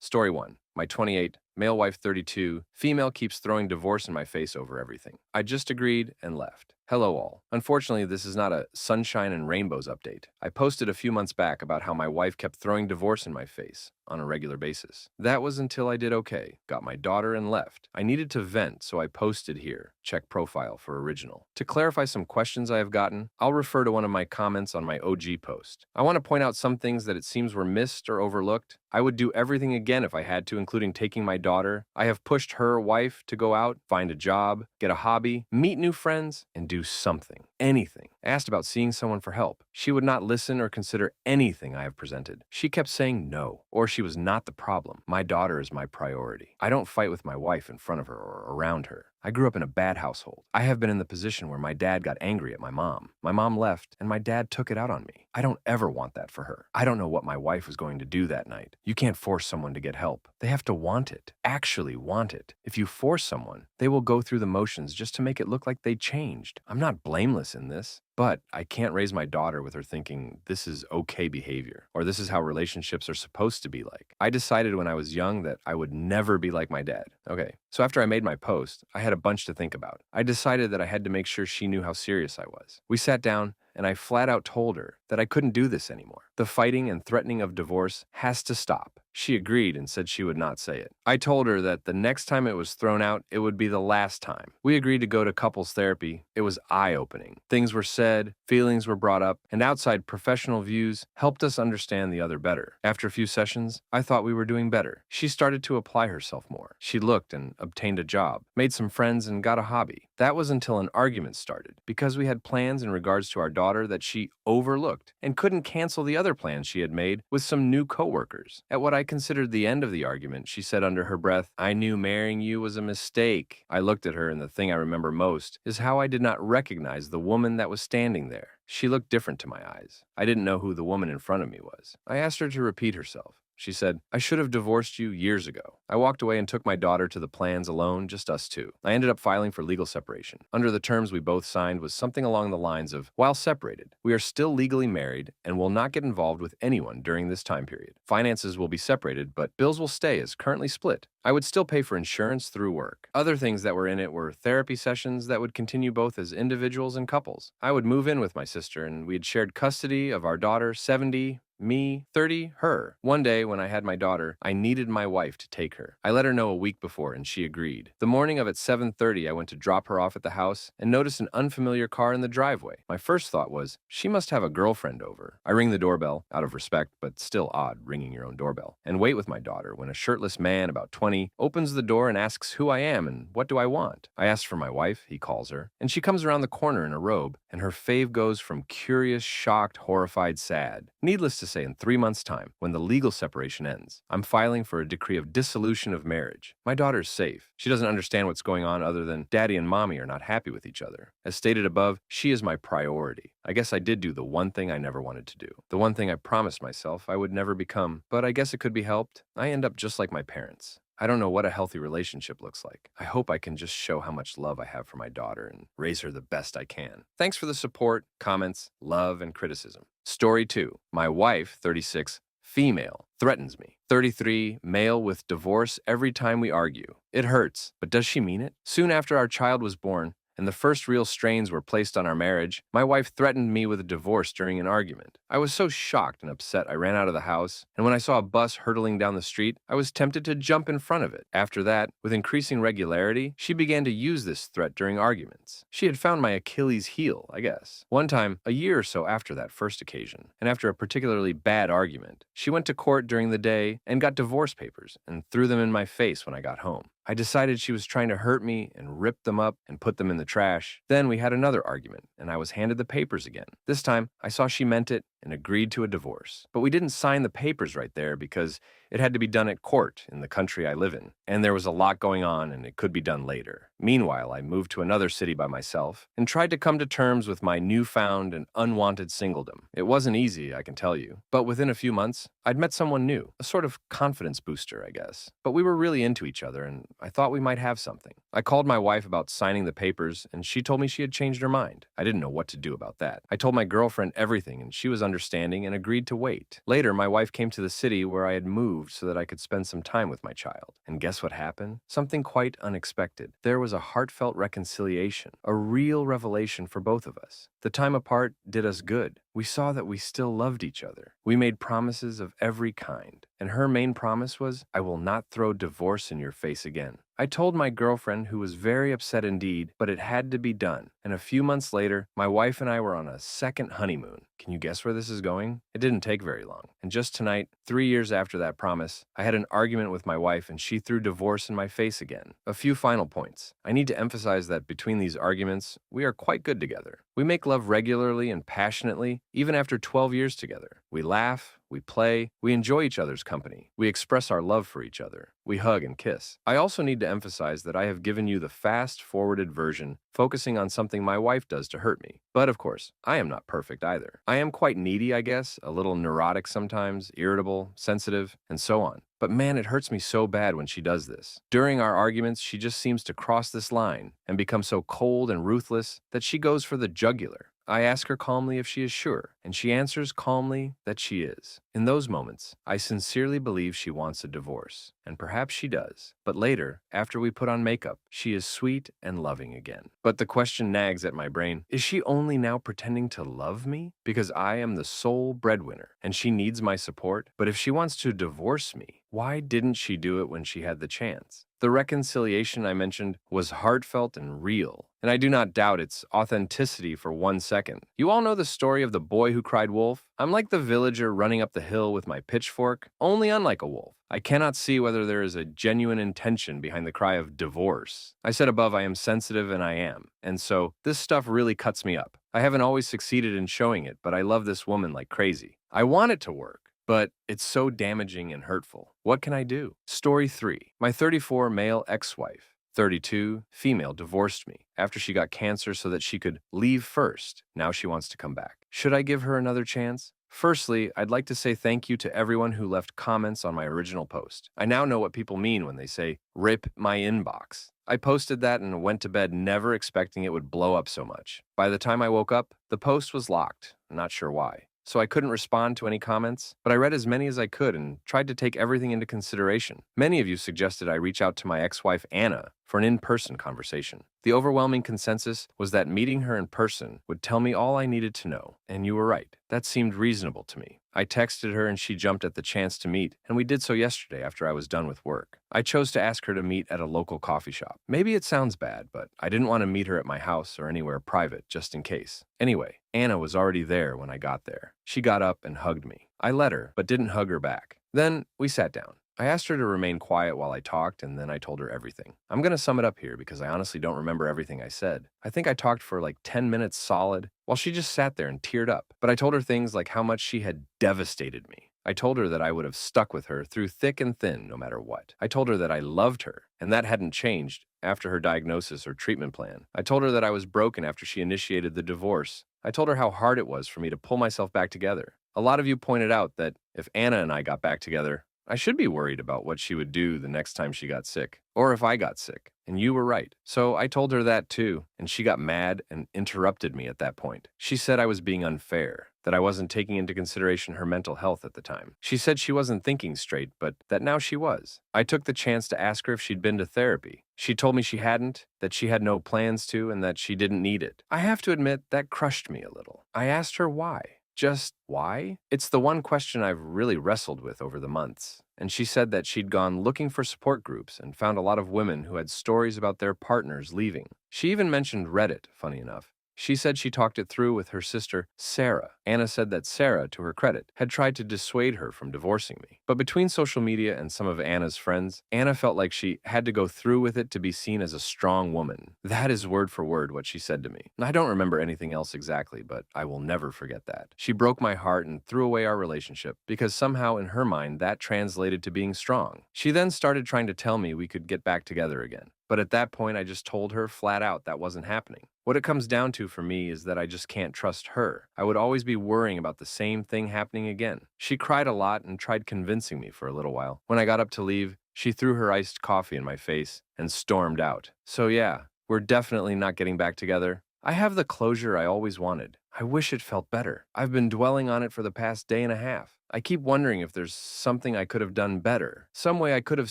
Story 1. My 28, male wife 32, female keeps throwing divorce in my face over everything. I just agreed and left. Hello all. Unfortunately, this is not a sunshine and rainbows update. I posted a few months back about how my wife kept throwing divorce in my face on a regular basis. That was until I did okay, got my daughter and left. I needed to vent, so I posted here. Check profile for original. To clarify some questions I have gotten, I'll refer to one of my comments on my OG post. I want to point out some things that it seems were missed or overlooked. I would do everything again if I had to, including taking my daughter. I have pushed her wife to go out, find a job, get a hobby, meet new friends, and do something, anything. I asked about seeing someone for help. She would not listen or consider anything I have presented. She kept saying no, or she was not the problem. My daughter is my priority. I don't fight with my wife in front of her or around her. I grew up in a bad household. I have been in the position where my dad got angry at my mom. My mom left, and my dad took it out on me. I don't ever want that for her. I don't know what my wife was going to do that night. You can't force someone to get help. They have to want it, actually want it. If you force someone, they will go through the motions just to make it look like they changed. I'm not blameless in this. But I can't raise my daughter with her thinking this is okay behavior, or this is how relationships are supposed to be like. I decided when I was young that I would never be like my dad. Okay, so after I made my post, I had a bunch to think about. I decided that I had to make sure she knew how serious I was. We sat down, and I flat out told her that I couldn't do this anymore. The fighting and threatening of divorce has to stop. She agreed and said she would not say it. I told her that the next time it was thrown out, it would be the last time. We agreed to go to couples therapy. It was eye-opening. Things were said, feelings were brought up, and outside professional views helped us understand the other better. After a few sessions, I thought we were doing better. She started to apply herself more. She looked and obtained a job, made some friends, and got a hobby. That was until an argument started, because we had plans in regards to our daughter that she overlooked and couldn't cancel the other plans she had made with some new coworkers. At what I considered the end of the argument, she said under her breath, "I knew marrying you was a mistake." I looked at her, and the thing I remember most is how I did not recognize the woman that was standing there. She looked different to my eyes. I didn't know who the woman in front of me was. I asked her to repeat herself. She said, "I should have divorced you years ago." I walked away and took my daughter to the plans alone, just us two. I ended up filing for legal separation. Under the terms we both signed was something along the lines of, while separated, we are still legally married and will not get involved with anyone during this time period. Finances will be separated, but bills will stay as currently split. I would still pay for insurance through work. Other things that were in it were therapy sessions that would continue both as individuals and couples. I would move in with my sister, and we had shared custody of our daughter, 70, me, 30, her. One day, when I had my daughter, I needed my wife to take her. I let her know a week before, and she agreed. The morning of at 7:30, I went to drop her off at the house and noticed an unfamiliar car in the driveway. My first thought was, she must have a girlfriend over. I ring the doorbell, out of respect, but still odd ringing your own doorbell, and wait with my daughter when a shirtless man, about 20, opens the door and asks who I am and what do I want. I asked for my wife, he calls her, and she comes around the corner in a robe, and her fave goes from curious, shocked, horrified, sad. Needless to say, in 3 months' time, when the legal separation ends, I'm filing for a decree of dissolution of marriage. My daughter's safe. She doesn't understand what's going on other than daddy and mommy are not happy with each other. As stated above, she is my priority. I guess I did do the one thing I never wanted to do. The one thing I promised myself I would never become, but I guess it could be helped. I end up just like my parents. I don't know what a healthy relationship looks like. I hope I can just show how much love I have for my daughter and raise her the best I can. Thanks for the support, comments, love, and criticism. Story 2. My wife, 36, female, threatens me. 33, male with divorce every time we argue. It hurts, but does she mean it? Soon after our child was born, and the first real strains were placed on our marriage, my wife threatened me with a divorce during an argument. I was so shocked and upset I ran out of the house, and when I saw a bus hurtling down the street, I was tempted to jump in front of it. After that, with increasing regularity, she began to use this threat during arguments. She had found my Achilles heel, I guess. One time, a year or so after that first occasion, and after a particularly bad argument, she went to court during the day and got divorce papers and threw them in my face when I got home. I decided she was trying to hurt me and ripped them up and put them in the trash. Then we had another argument, and I was handed the papers again. This time, I saw she meant it and agreed to a divorce. But we didn't sign the papers right there because it had to be done at court in the country I live in, and there was a lot going on and it could be done later. Meanwhile, I moved to another city by myself and tried to come to terms with my newfound and unwanted singledom. It wasn't easy, I can tell you, but within a few months, I'd met someone new, a sort of confidence booster, I guess. But we were really into each other, and I thought we might have something. I called my wife about signing the papers, and she told me she had changed her mind. I didn't know what to do about that. I told my girlfriend everything, and she was understanding and agreed to wait. Later, my wife came to the city where I had moved moved so that I could spend some time with my child. And guess what happened? Something quite unexpected. There was a heartfelt reconciliation, a real revelation for both of us. The time apart did us good. We saw that we still loved each other. We made promises of every kind. And her main promise was, I will not throw divorce in your face again. I told my girlfriend, who was very upset indeed, but it had to be done. And a few months later, my wife and I were on a second honeymoon. Can you guess where this is going? It didn't take very long. And just tonight, 3 years after that promise, I had an argument with my wife and she threw divorce in my face again. A few final points. I need to emphasize that between these arguments, we are quite good together. We make love regularly and passionately, even after 12 years together. We laugh, we play, we enjoy each other's company. We express our love for each other. We hug and kiss. I also need to emphasize that I have given you the fast-forwarded version, focusing on something my wife does to hurt me. But of course, I am not perfect either. I am quite needy, I guess, a little neurotic sometimes, irritable, sensitive, and so on. But man, it hurts me so bad when she does this. During our arguments, she just seems to cross this line and become so cold and ruthless that she goes for the jugular. I ask her calmly if she is sure, and she answers calmly that she is. In those moments, I sincerely believe she wants a divorce, and perhaps she does. But later, after we put on makeup, she is sweet and loving again. But the question nags at my brain, is she only now pretending to love me? Because I am the sole breadwinner, and she needs my support? But if she wants to divorce me, why didn't she do it when she had the chance? The reconciliation I mentioned was heartfelt and real, and I do not doubt its authenticity for 1 second. You all know the story of the boy who cried wolf? I'm like the villager running up the hill with my pitchfork, only unlike a wolf. I cannot see whether there is a genuine intention behind the cry of divorce. I said above I am sensitive, and I am, and so this stuff really cuts me up. I haven't always succeeded in showing it, but I love this woman like crazy. I want it to work, but it's so damaging and hurtful. What can I do? Story 3. My 34 male ex-wife, 32 female, divorced me after she got cancer so that she could leave first. Now she wants to come back. Should I give her another chance? Firstly, I'd like to say thank you to everyone who left comments on my original post. I now know what people mean when they say, "rip my inbox." I posted that and went to bed never expecting it would blow up so much. By the time I woke up, the post was locked. Not sure why. So I couldn't respond to any comments, but I read as many as I could and tried to take everything into consideration. Many of you suggested I reach out to my ex-wife Anna for an in-person conversation. The overwhelming consensus was that meeting her in person would tell me all I needed to know, and you were right. That seemed reasonable to me. I texted her and she jumped at the chance to meet, and we did so yesterday after I was done with work. I chose to ask her to meet at a local coffee shop. Maybe it sounds bad, but I didn't want to meet her at my house or anywhere private, just in case. Anyway, Anna was already there when I got there. She got up and hugged me. I let her, but didn't hug her back. Then we sat down. I asked her to remain quiet while I talked, and then I told her everything. I'm going to sum it up here because I honestly don't remember everything I said. I think I talked for like 10 minutes solid, while she just sat there and teared up. But I told her things like how much she had devastated me. I told her that I would have stuck with her through thick and thin, no matter what. I told her that I loved her, and that hadn't changed after her diagnosis or treatment plan. I told her that I was broken after she initiated the divorce. I told her how hard it was for me to pull myself back together. A lot of you pointed out that if Anna and I got back together, I should be worried about what she would do the next time she got sick, or if I got sick, and you were right. So I told her that too, and she got mad and interrupted me at that point. She said I was being unfair, that I wasn't taking into consideration her mental health at the time. She said she wasn't thinking straight, but that now she was. I took the chance to ask her if she'd been to therapy. She told me she hadn't, that she had no plans to, and that she didn't need it. I have to admit, that crushed me a little. I asked her why. Just why? It's the one question I've really wrestled with over the months. And she said that she'd gone looking for support groups and found a lot of women who had stories about their partners leaving. She even mentioned Reddit, funny enough. She said she talked it through with her sister, Sarah. Anna said that Sarah, to her credit, had tried to dissuade her from divorcing me. But between social media and some of Anna's friends, Anna felt like she had to go through with it to be seen as a strong woman. That is word for word what she said to me. I don't remember anything else exactly, but I will never forget that. She broke my heart and threw away our relationship because somehow in her mind that translated to being strong. She then started trying to tell me we could get back together again. But at that point, I just told her flat out that wasn't happening. What it comes down to for me is that I just can't trust her. I would always be worrying about the same thing happening again. She cried a lot and tried convincing me for a little while. When I got up to leave, she threw her iced coffee in my face and stormed out. So yeah, we're definitely not getting back together. I have the closure I always wanted. I wish it felt better. I've been dwelling on it for the past day and a half. I keep wondering if there's something I could have done better, some way I could have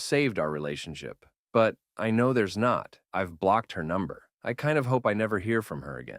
saved our relationship. But I know there's not. I've blocked her number. I kind of hope I never hear from her again.